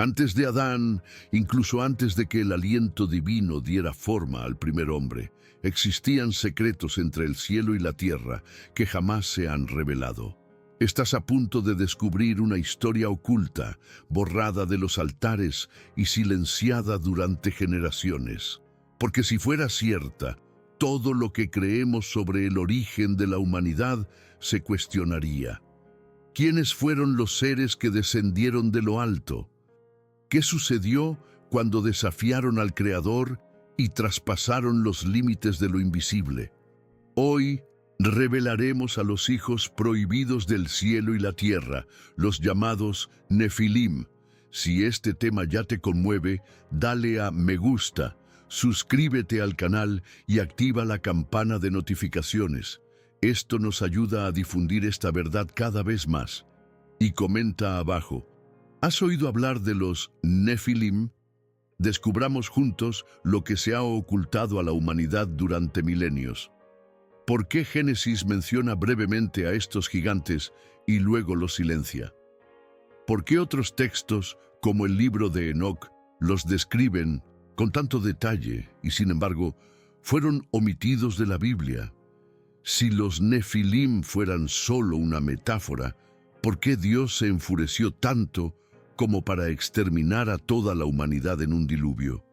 Antes de Adán, incluso antes de que el aliento divino diera forma al primer hombre, existían secretos entre el cielo y la tierra que jamás se han revelado. Estás a punto de descubrir una historia oculta, borrada de los altares y silenciada durante generaciones. Porque si fuera cierta, todo lo que creemos sobre el origen de la humanidad se cuestionaría. ¿Quiénes fueron los seres que descendieron de lo alto? ¿Qué sucedió cuando desafiaron al Creador y traspasaron los límites de lo invisible? Hoy revelaremos a los hijos prohibidos del cielo y la tierra, los llamados Nefilim. Si este tema ya te conmueve, dale a me gusta, suscríbete al canal y activa la campana de notificaciones. Esto nos ayuda a difundir esta verdad cada vez más. Y comenta abajo. ¿Has oído hablar de los Nefilim? Descubramos juntos lo que se ha ocultado a la humanidad durante milenios. ¿Por qué Génesis menciona brevemente a estos gigantes y luego los silencia? ¿Por qué otros textos, como el libro de Enoc, los describen con tanto detalle y, sin embargo, fueron omitidos de la Biblia? Si los Nefilim fueran solo una metáfora, ¿por qué Dios se enfureció tanto como para exterminar a toda la humanidad en un diluvio?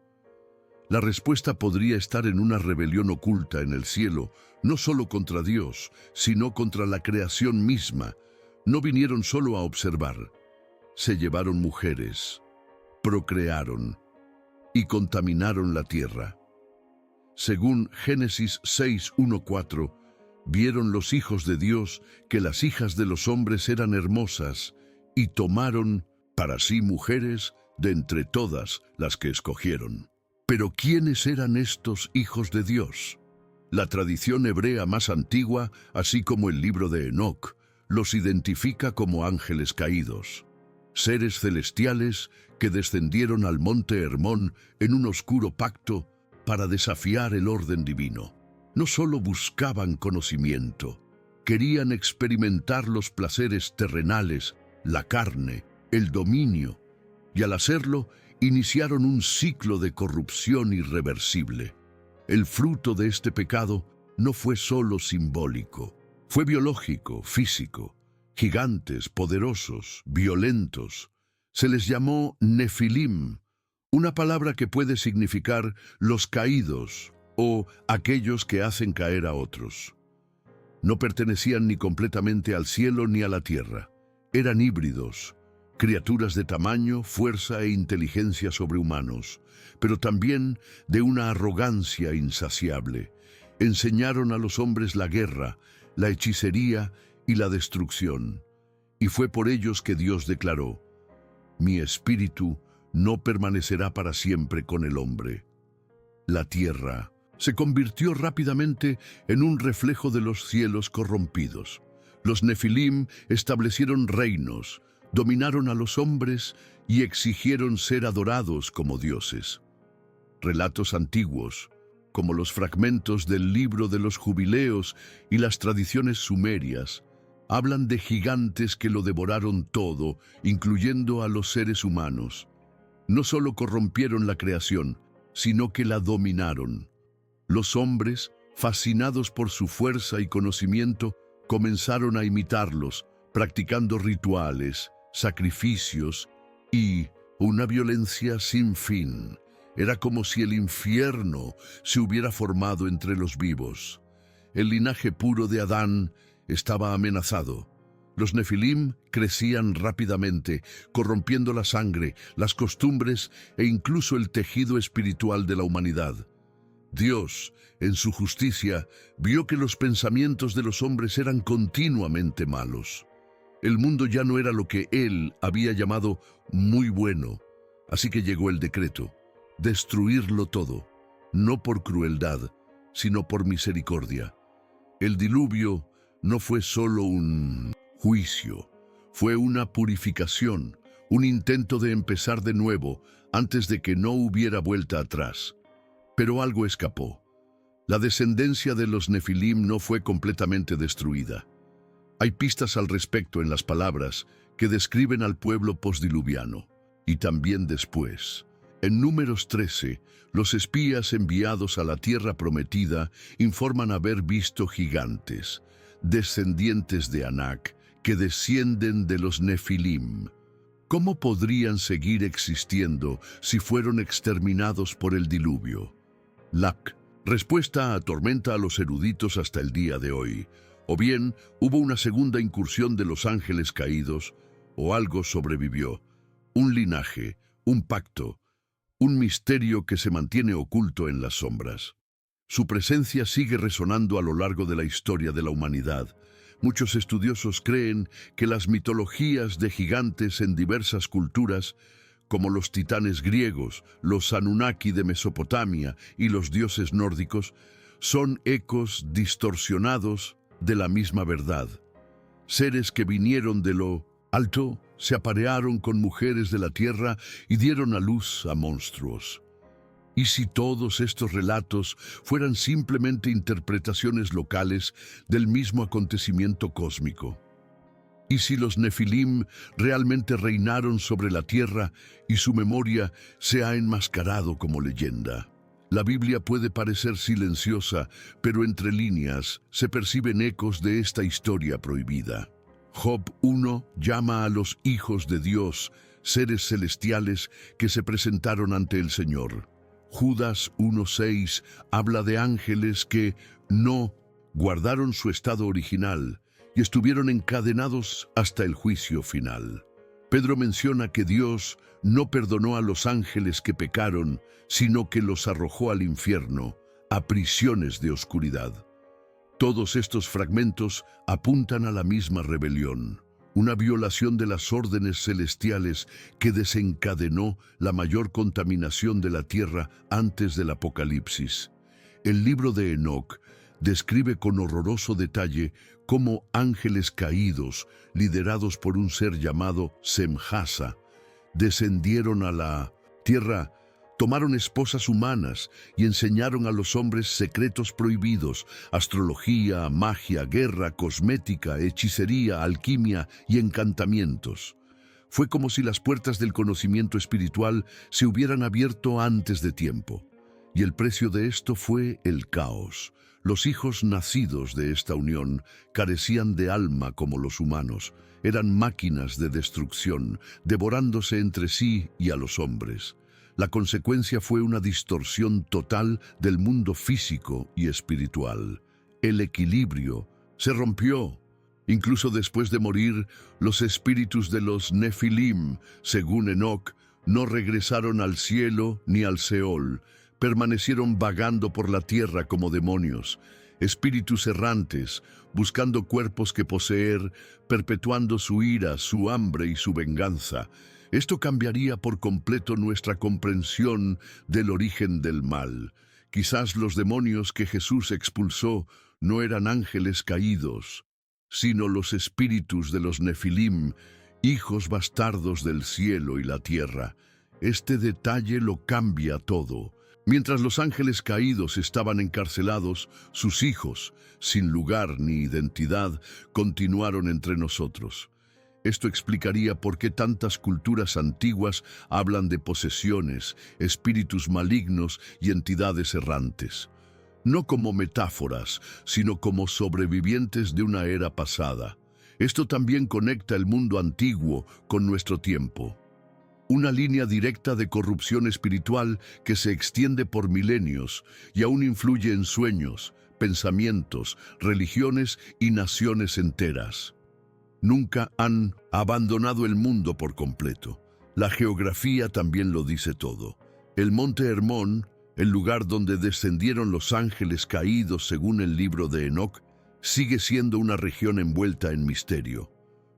La respuesta podría estar en una rebelión oculta en el cielo, no solo contra Dios, sino contra la creación misma. No vinieron solo a observar, se llevaron mujeres, procrearon y contaminaron la tierra. Según Génesis 6:1-4, vieron los hijos de Dios que las hijas de los hombres eran hermosas y tomaron para sí mujeres de entre todas las que escogieron. Pero ¿quiénes eran estos hijos de Dios? La tradición hebrea más antigua, así como el libro de Enoc, los identifica como ángeles caídos, seres celestiales que descendieron al monte Hermón en un oscuro pacto para desafiar el orden divino. No solo buscaban conocimiento, querían experimentar los placeres terrenales, la carne, el dominio, y al hacerlo, iniciaron un ciclo de corrupción irreversible. El fruto de este pecado no fue solo simbólico, fue biológico, físico. Gigantes, poderosos, violentos. Se les llamó Nefilim, una palabra que puede significar los caídos o aquellos que hacen caer a otros. No pertenecían ni completamente al cielo ni a la tierra. Eran híbridos, criaturas de tamaño, fuerza e inteligencia sobrehumanos, pero también de una arrogancia insaciable. Enseñaron a los hombres la guerra, la hechicería y la destrucción. Y fue por ellos que Dios declaró: mi espíritu no permanecerá para siempre con el hombre. La tierra se convirtió rápidamente en un reflejo de los cielos corrompidos. Los Nefilim establecieron reinos, dominaron a los hombres y exigieron ser adorados como dioses. Relatos antiguos, como los fragmentos del libro de los jubileos y las tradiciones sumerias, hablan de gigantes que lo devoraron todo, incluyendo a los seres humanos. No solo corrompieron la creación, sino que la dominaron. Los hombres, fascinados por su fuerza y conocimiento, comenzaron a imitarlos, practicando rituales, sacrificios y una violencia sin fin. Era como si el infierno se hubiera formado entre los vivos. El linaje puro de Adán estaba amenazado. Los Nefilim crecían rápidamente, corrompiendo la sangre, las costumbres e incluso el tejido espiritual de la humanidad. Dios, en su justicia, vio que los pensamientos de los hombres eran continuamente malos. El mundo ya no era lo que Él había llamado muy bueno, así que llegó el decreto: destruirlo todo, no por crueldad, sino por misericordia. El diluvio no fue solo un juicio, fue una purificación, un intento de empezar de nuevo antes de que no hubiera vuelta atrás. Pero algo escapó. La descendencia de los Nefilim no fue completamente destruida. Hay pistas al respecto en las palabras que describen al pueblo postdiluviano. y también después. En Números 13, los espías enviados a la tierra prometida informan haber visto gigantes, descendientes de Anak, que descienden de los Nefilim. ¿Cómo podrían seguir existiendo si fueron exterminados por el diluvio? La respuesta atormenta a los eruditos hasta el día de hoy. O bien hubo una segunda incursión de los ángeles caídos, o algo sobrevivió. Un linaje, un pacto, un misterio que se mantiene oculto en las sombras. Su presencia sigue resonando a lo largo de la historia de la humanidad. Muchos estudiosos creen que las mitologías de gigantes en diversas culturas, como los titanes griegos, los Anunnaki de Mesopotamia y los dioses nórdicos, son ecos distorsionados de la misma verdad. Seres que vinieron de lo alto, se aparearon con mujeres de la tierra y dieron a luz a monstruos. ¿Y si todos estos relatos fueran simplemente interpretaciones locales del mismo acontecimiento cósmico? ¿Y si los Nefilim realmente reinaron sobre la tierra y su memoria se ha enmascarado como leyenda? La Biblia puede parecer silenciosa, pero entre líneas se perciben ecos de esta historia prohibida. Job 1 llama a los hijos de Dios, seres celestiales que se presentaron ante el Señor. Judas 1:6 habla de ángeles que no guardaron su estado original y estuvieron encadenados hasta el juicio final. Pedro menciona que Dios no perdonó a los ángeles que pecaron, sino que los arrojó al infierno, a prisiones de oscuridad. Todos estos fragmentos apuntan a la misma rebelión, una violación de las órdenes celestiales que desencadenó la mayor contaminación de la tierra antes del Apocalipsis. El libro de Enoc describe con horroroso detalle cómo ángeles caídos, liderados por un ser llamado Semjasa, descendieron a la tierra, tomaron esposas humanas y enseñaron a los hombres secretos prohibidos, astrología, magia, guerra, cosmética, hechicería, alquimia y encantamientos. Fue como si las puertas del conocimiento espiritual se hubieran abierto antes de tiempo. Y el precio de esto fue el caos. Los hijos nacidos de esta unión carecían de alma como los humanos. Eran máquinas de destrucción, devorándose entre sí y a los hombres. La consecuencia fue una distorsión total del mundo físico y espiritual. El equilibrio se rompió. Incluso después de morir, los espíritus de los Nefilim, según Enoc, no regresaron al cielo ni al Seol. Permanecieron vagando por la tierra como demonios, espíritus errantes, buscando cuerpos que poseer, perpetuando su ira, su hambre y su venganza. Esto cambiaría por completo nuestra comprensión del origen del mal. Quizás los demonios que Jesús expulsó no eran ángeles caídos, sino los espíritus de los Nefilim, hijos bastardos del cielo y la tierra. Este detalle lo cambia todo. Mientras los ángeles caídos estaban encarcelados, sus hijos, sin lugar ni identidad, continuaron entre nosotros. Esto explicaría por qué tantas culturas antiguas hablan de posesiones, espíritus malignos y entidades errantes. No como metáforas, sino como sobrevivientes de una era pasada. Esto también conecta el mundo antiguo con nuestro tiempo. Una línea directa de corrupción espiritual que se extiende por milenios y aún influye en sueños, pensamientos, religiones y naciones enteras. Nunca han abandonado el mundo por completo. La geografía también lo dice todo. El monte Hermón, el lugar donde descendieron los ángeles caídos según el libro de Enoc, sigue siendo una región envuelta en misterio.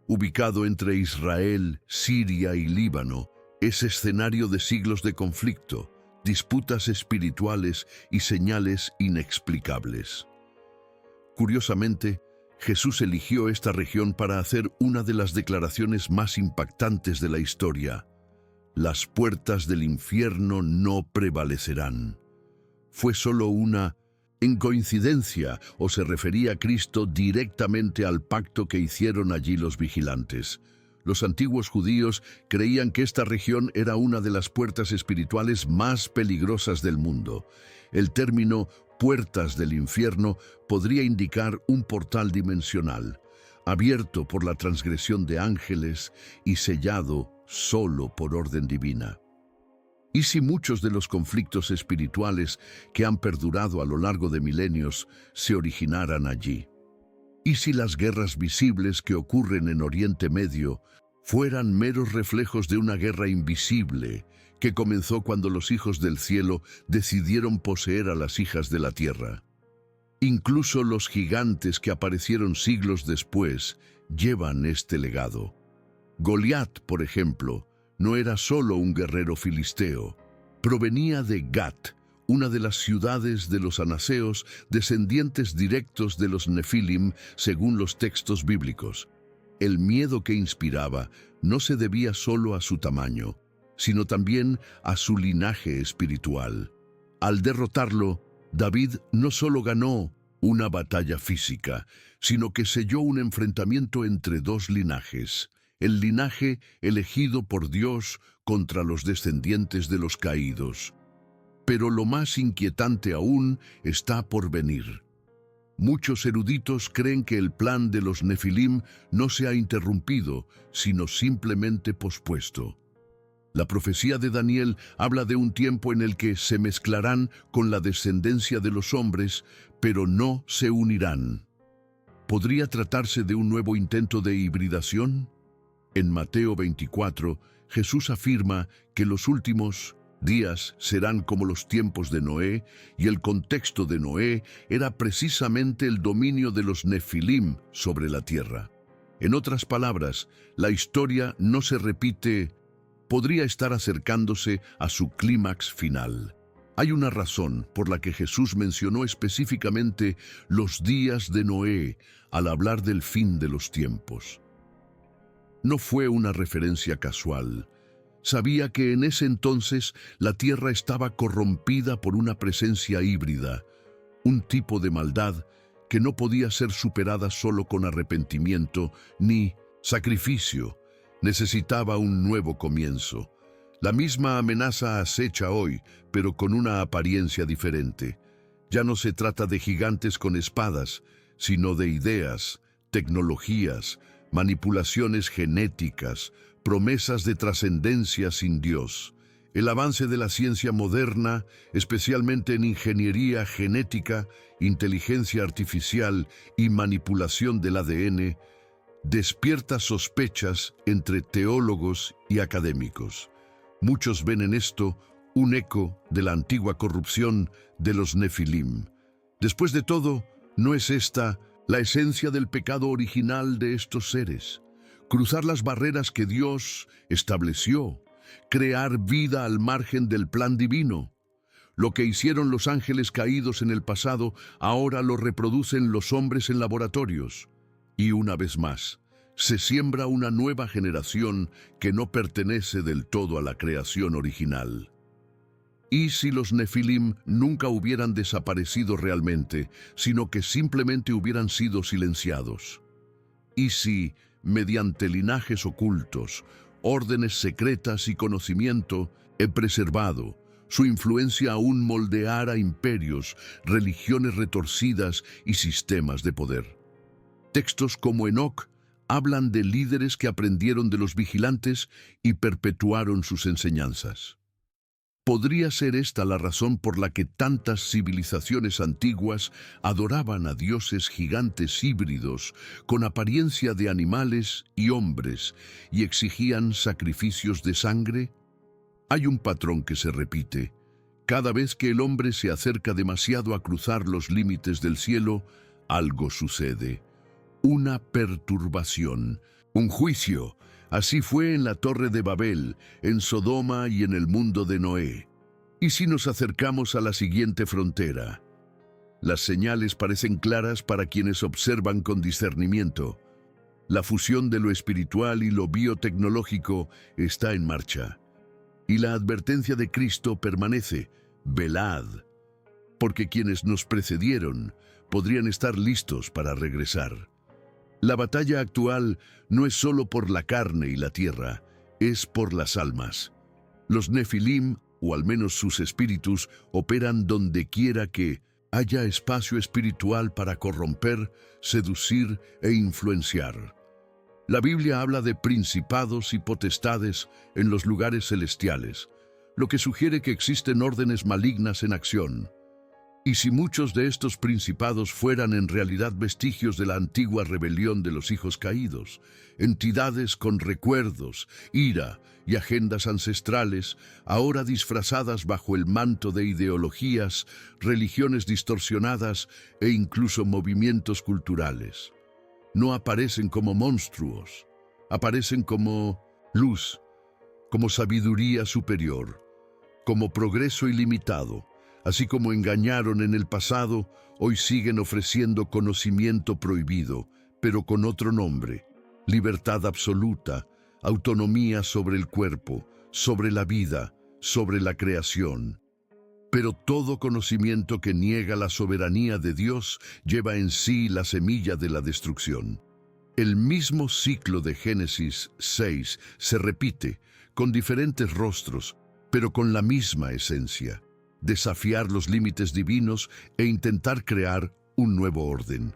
Ubicado entre Israel, Siria y Líbano, es escenario de siglos de conflicto, disputas espirituales y señales inexplicables. Curiosamente, Jesús eligió esta región para hacer una de las declaraciones más impactantes de la historia. Las puertas del infierno no prevalecerán. ¿Fue solo una coincidencia o se refería a Cristo directamente al pacto que hicieron allí los vigilantes? Los antiguos judíos creían que esta región era una de las puertas espirituales más peligrosas del mundo. El término puertas del infierno podría indicar un portal dimensional, abierto por la transgresión de ángeles y sellado solo por orden divina. ¿Y si muchos de los conflictos espirituales que han perdurado a lo largo de milenios se originaran allí? ¿Y si las guerras visibles que ocurren en Oriente Medio fueran meros reflejos de una guerra invisible que comenzó cuando los hijos del cielo decidieron poseer a las hijas de la tierra? Incluso los gigantes que aparecieron siglos después llevan este legado. Goliat, por ejemplo, no era solo un guerrero filisteo. Provenía de Gat, una de las ciudades de los anaseos, descendientes directos de los Nefilim, según los textos bíblicos. El miedo que inspiraba no se debía solo a su tamaño, sino también a su linaje espiritual. Al derrotarlo, David no solo ganó una batalla física, sino que selló un enfrentamiento entre dos linajes, el linaje elegido por Dios contra los descendientes de los caídos. Pero lo más inquietante aún está por venir. Muchos eruditos creen que el plan de los Nefilim no se ha interrumpido, sino simplemente pospuesto. La profecía de Daniel habla de un tiempo en el que se mezclarán con la descendencia de los hombres, pero no se unirán. ¿Podría tratarse de un nuevo intento de hibridación? En Mateo 24, Jesús afirma que los últimos días serán como los tiempos de Noé, y el contexto de Noé era precisamente el dominio de los Nefilim sobre la tierra. En otras palabras, la historia no se repite, podría estar acercándose a su clímax final. Hay una razón por la que Jesús mencionó específicamente los días de Noé al hablar del fin de los tiempos. No fue una referencia casual. Sabía que en ese entonces la tierra estaba corrompida por una presencia híbrida, un tipo de maldad que no podía ser superada solo con arrepentimiento ni sacrificio. Necesitaba un nuevo comienzo. La misma amenaza acecha hoy, pero con una apariencia diferente. Ya no se trata de gigantes con espadas, sino de ideas, tecnologías, manipulaciones genéticas, promesas de trascendencia sin Dios. El avance de la ciencia moderna, especialmente en ingeniería genética, inteligencia artificial y manipulación del ADN, despierta sospechas entre teólogos y académicos. Muchos ven en esto un eco de la antigua corrupción de los Nefilim. Después de todo, ¿no es esta la esencia del pecado original de estos seres? Cruzar las barreras que Dios estableció, crear vida al margen del plan divino. Lo que hicieron los ángeles caídos en el pasado, ahora lo reproducen los hombres en laboratorios. Y una vez más, se siembra una nueva generación que no pertenece del todo a la creación original. ¿Y si los Nefilim nunca hubieran desaparecido realmente, sino que simplemente hubieran sido silenciados? ¿Y si, mediante linajes ocultos, órdenes secretas y conocimiento, he preservado, su influencia aún moldeara imperios, religiones retorcidas y sistemas de poder? Textos como Enoc hablan de líderes que aprendieron de los vigilantes y perpetuaron sus enseñanzas. ¿Podría ser esta la razón por la que tantas civilizaciones antiguas adoraban a dioses gigantes híbridos con apariencia de animales y hombres y exigían sacrificios de sangre? Hay un patrón que se repite. Cada vez que el hombre se acerca demasiado a cruzar los límites del cielo, algo sucede. Una perturbación, un juicio. Así fue en la Torre de Babel, en Sodoma y en el mundo de Noé. ¿Y si nos acercamos a la siguiente frontera? Las señales parecen claras para quienes observan con discernimiento. La fusión de lo espiritual y lo biotecnológico está en marcha. Y la advertencia de Cristo permanece: velad, porque quienes nos precedieron podrían estar listos para regresar. La batalla actual no es solo por la carne y la tierra, es por las almas. Los Nefilim, o al menos sus espíritus, operan donde quiera que haya espacio espiritual para corromper, seducir e influenciar. La Biblia habla de principados y potestades en los lugares celestiales, lo que sugiere que existen órdenes malignas en acción. Y si muchos de estos principados fueran en realidad vestigios de la antigua rebelión de los hijos caídos, entidades con recuerdos, ira y agendas ancestrales, ahora disfrazadas bajo el manto de ideologías, religiones distorsionadas e incluso movimientos culturales. No aparecen como monstruos, aparecen como luz, como sabiduría superior, como progreso ilimitado. Así como engañaron en el pasado, hoy siguen ofreciendo conocimiento prohibido, pero con otro nombre: libertad absoluta, autonomía sobre el cuerpo, sobre la vida, sobre la creación. Pero todo conocimiento que niega la soberanía de Dios lleva en sí la semilla de la destrucción. El mismo ciclo de Génesis 6 se repite, con diferentes rostros, pero con la misma esencia: desafiar los límites divinos e intentar crear un nuevo orden.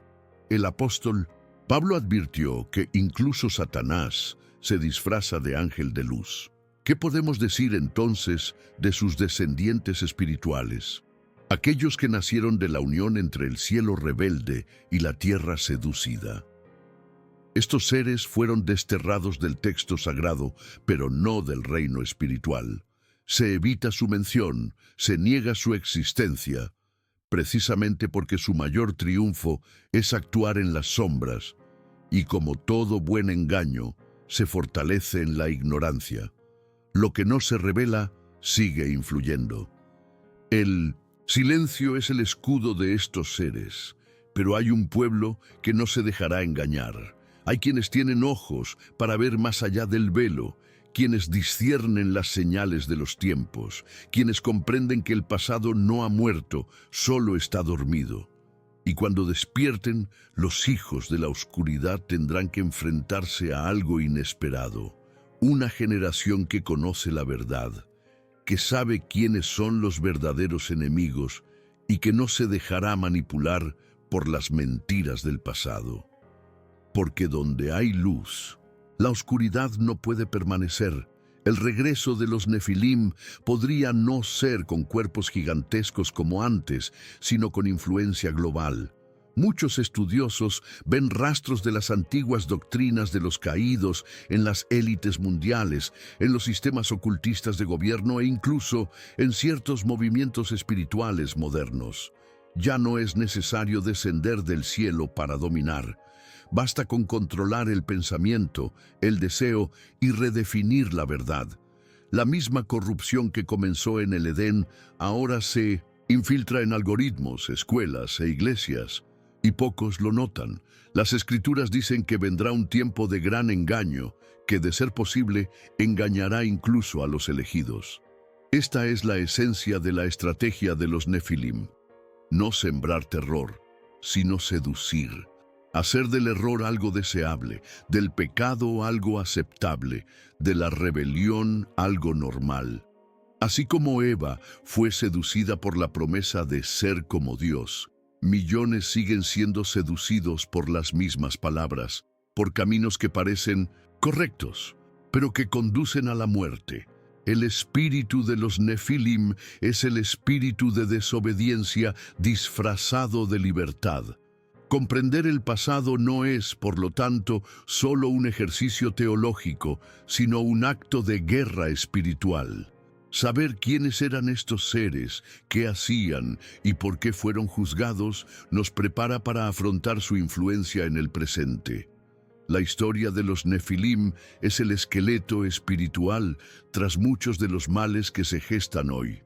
El apóstol Pablo advirtió que incluso Satanás se disfraza de ángel de luz. ¿Qué podemos decir entonces de sus descendientes espirituales? Aquellos que nacieron de la unión entre el cielo rebelde y la tierra seducida. Estos seres fueron desterrados del texto sagrado, pero no del reino espiritual. Se evita su mención, se niega su existencia, precisamente porque su mayor triunfo es actuar en las sombras, y como todo buen engaño, se fortalece en la ignorancia. Lo que no se revela sigue influyendo. El silencio es el escudo de estos seres, pero hay un pueblo que no se dejará engañar. Hay quienes tienen ojos para ver más allá del velo, quienes disciernen las señales de los tiempos, quienes comprenden que el pasado no ha muerto, solo está dormido. Y cuando despierten, los hijos de la oscuridad tendrán que enfrentarse a algo inesperado. Una generación que conoce la verdad, que sabe quiénes son los verdaderos enemigos y que no se dejará manipular por las mentiras del pasado. Porque donde hay luz, la oscuridad no puede permanecer. El regreso de los Nefilim podría no ser con cuerpos gigantescos como antes, sino con influencia global. Muchos estudiosos ven rastros de las antiguas doctrinas de los caídos en las élites mundiales, en los sistemas ocultistas de gobierno e incluso en ciertos movimientos espirituales modernos. Ya no es necesario descender del cielo para dominar. Basta con controlar el pensamiento, el deseo y redefinir la verdad. La misma corrupción que comenzó en el Edén ahora se infiltra en algoritmos, escuelas e iglesias, y pocos lo notan. Las Escrituras dicen que vendrá un tiempo de gran engaño, que de ser posible engañará incluso a los elegidos. Esta es la esencia de la estrategia de los Nefilim: no sembrar terror, sino seducir. Hacer del error algo deseable, del pecado algo aceptable, de la rebelión algo normal. Así como Eva fue seducida por la promesa de ser como Dios, millones siguen siendo seducidos por las mismas palabras, por caminos que parecen correctos, pero que conducen a la muerte. El espíritu de los Nefilim es el espíritu de desobediencia disfrazado de libertad. Comprender el pasado no es, por lo tanto, solo un ejercicio teológico, sino un acto de guerra espiritual. Saber quiénes eran estos seres, qué hacían y por qué fueron juzgados, nos prepara para afrontar su influencia en el presente. La historia de los Nefilim es el esqueleto espiritual tras muchos de los males que se gestan hoy.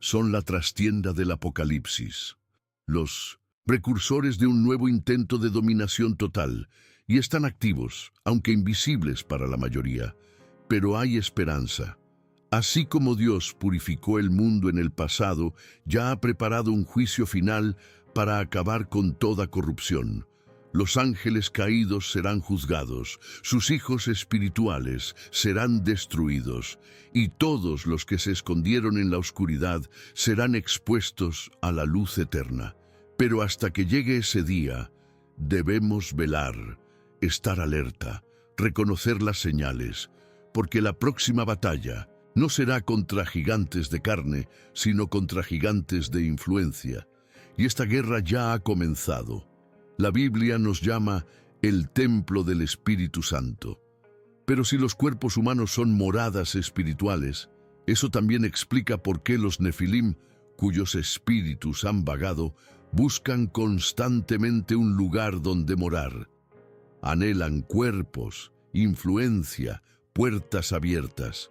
Son la trastienda del Apocalipsis, los precursores de un nuevo intento de dominación total, y están activos, aunque invisibles para la mayoría. Pero hay esperanza. Así como Dios purificó el mundo en el pasado, ya ha preparado un juicio final para acabar con toda corrupción. Los ángeles caídos serán juzgados, sus hijos espirituales serán destruidos, y todos los que se escondieron en la oscuridad serán expuestos a la luz eterna. Pero hasta que llegue ese día, debemos velar, estar alerta, reconocer las señales, porque la próxima batalla no será contra gigantes de carne, sino contra gigantes de influencia. Y esta guerra ya ha comenzado. La Biblia nos llama el templo del Espíritu Santo. Pero si los cuerpos humanos son moradas espirituales, eso también explica por qué los nefilim, cuyos espíritus han vagado, buscan constantemente un lugar donde morar. Anhelan cuerpos, influencia, puertas abiertas.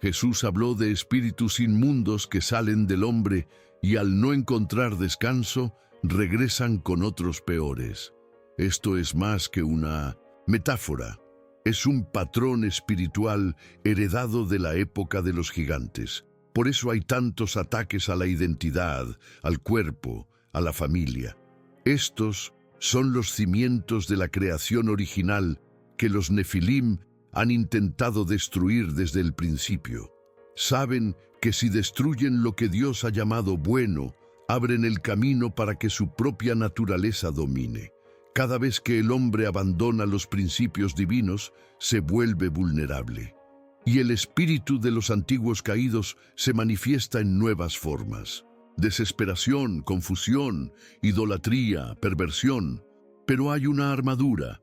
Jesús habló de espíritus inmundos que salen del hombre y al no encontrar descanso, regresan con otros peores. Esto es más que una metáfora. Es un patrón espiritual heredado de la época de los gigantes. Por eso hay tantos ataques a la identidad, al cuerpo, a la familia. Estos son los cimientos de la creación original que los nefilim han intentado destruir desde el principio. Saben que si destruyen lo que Dios ha llamado bueno, abren el camino para que su propia naturaleza domine. Cada vez que el hombre abandona los principios divinos, se vuelve vulnerable. Y el espíritu de los antiguos caídos se manifiesta en nuevas formas. Desesperación, confusión, idolatría, perversión. Pero hay una armadura.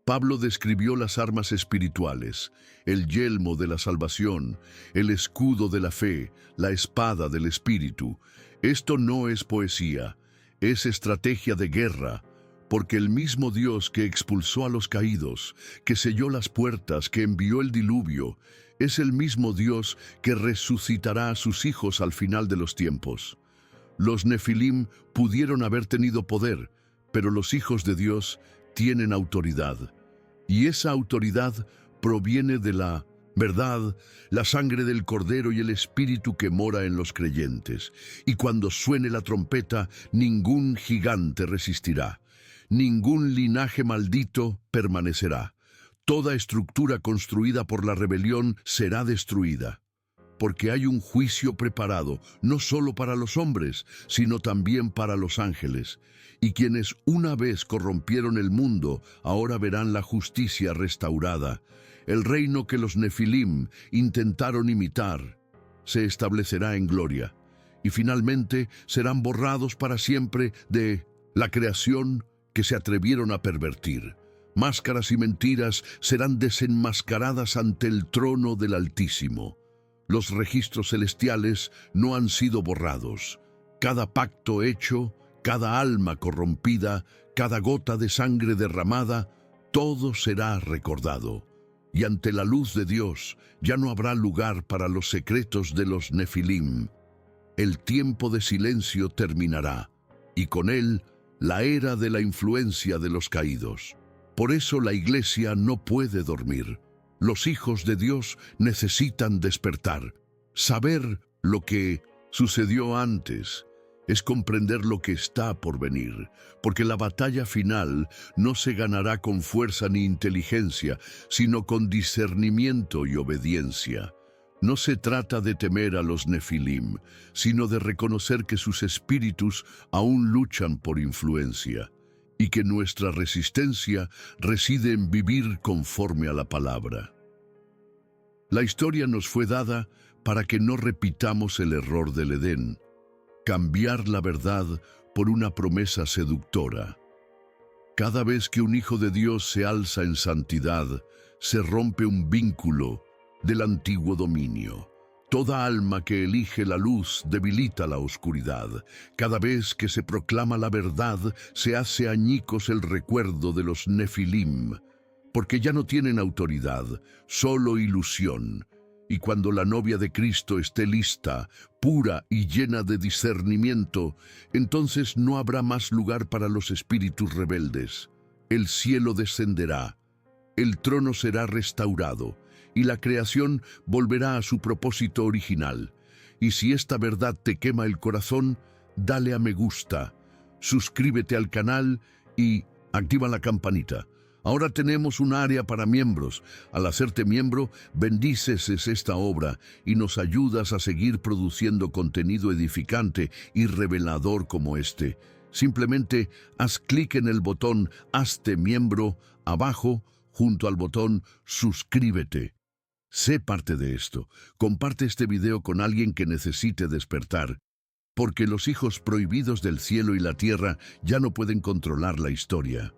Pablo describió las armas espirituales, el yelmo de la salvación, el escudo de la fe, la espada del espíritu. Esto no es poesía, es estrategia de guerra, porque el mismo Dios que expulsó a los caídos, que selló las puertas, que envió el diluvio, es el mismo Dios que resucitará a sus hijos al final de los tiempos. Los nefilim pudieron haber tenido poder, pero los hijos de Dios tienen autoridad, y esa autoridad proviene de la verdad, la sangre del Cordero y el Espíritu que mora en los creyentes. Y cuando suene la trompeta, ningún gigante resistirá, ningún linaje maldito permanecerá. Toda estructura construida por la rebelión será destruida, porque hay un juicio preparado, no solo para los hombres, sino también para los ángeles. Y quienes una vez corrompieron el mundo, ahora verán la justicia restaurada. El reino que los nefilim intentaron imitar se establecerá en gloria, y finalmente serán borrados para siempre de la creación que se atrevieron a pervertir. Máscaras y mentiras serán desenmascaradas ante el trono del Altísimo. Los registros celestiales no han sido borrados. Cada pacto hecho, cada alma corrompida, cada gota de sangre derramada, todo será recordado. Y ante la luz de Dios ya no habrá lugar para los secretos de los nefilim. El tiempo de silencio terminará, y con él la era de la influencia de los caídos. Por eso la Iglesia no puede dormir. Los hijos de Dios necesitan despertar. Saber lo que sucedió antes es comprender lo que está por venir, porque la batalla final no se ganará con fuerza ni inteligencia, sino con discernimiento y obediencia. No se trata de temer a los nefilim, sino de reconocer que sus espíritus aún luchan por influencia, y que nuestra resistencia reside en vivir conforme a la palabra. La historia nos fue dada para que no repitamos el error del Edén, cambiar la verdad por una promesa seductora. Cada vez que un hijo de Dios se alza en santidad, se rompe un vínculo del antiguo dominio. Toda alma que elige la luz debilita la oscuridad. Cada vez que se proclama la verdad, se hace añicos el recuerdo de los nefilim, porque ya no tienen autoridad, solo ilusión. Y cuando la novia de Cristo esté lista, pura y llena de discernimiento, entonces no habrá más lugar para los espíritus rebeldes. El cielo descenderá, el trono será restaurado, y la creación volverá a su propósito original. Y si esta verdad te quema el corazón, dale a me gusta, suscríbete al canal y Activa la campanita. Ahora tenemos un área para miembros. Al hacerte miembro, bendices esta obra y nos ayudas a seguir produciendo contenido edificante y revelador como este. Simplemente haz clic en el botón Hazte miembro abajo, junto al botón Suscríbete. Sé parte de esto. Comparte este video con alguien que necesite despertar, porque los hijos prohibidos del cielo y la tierra ya no pueden controlar la historia.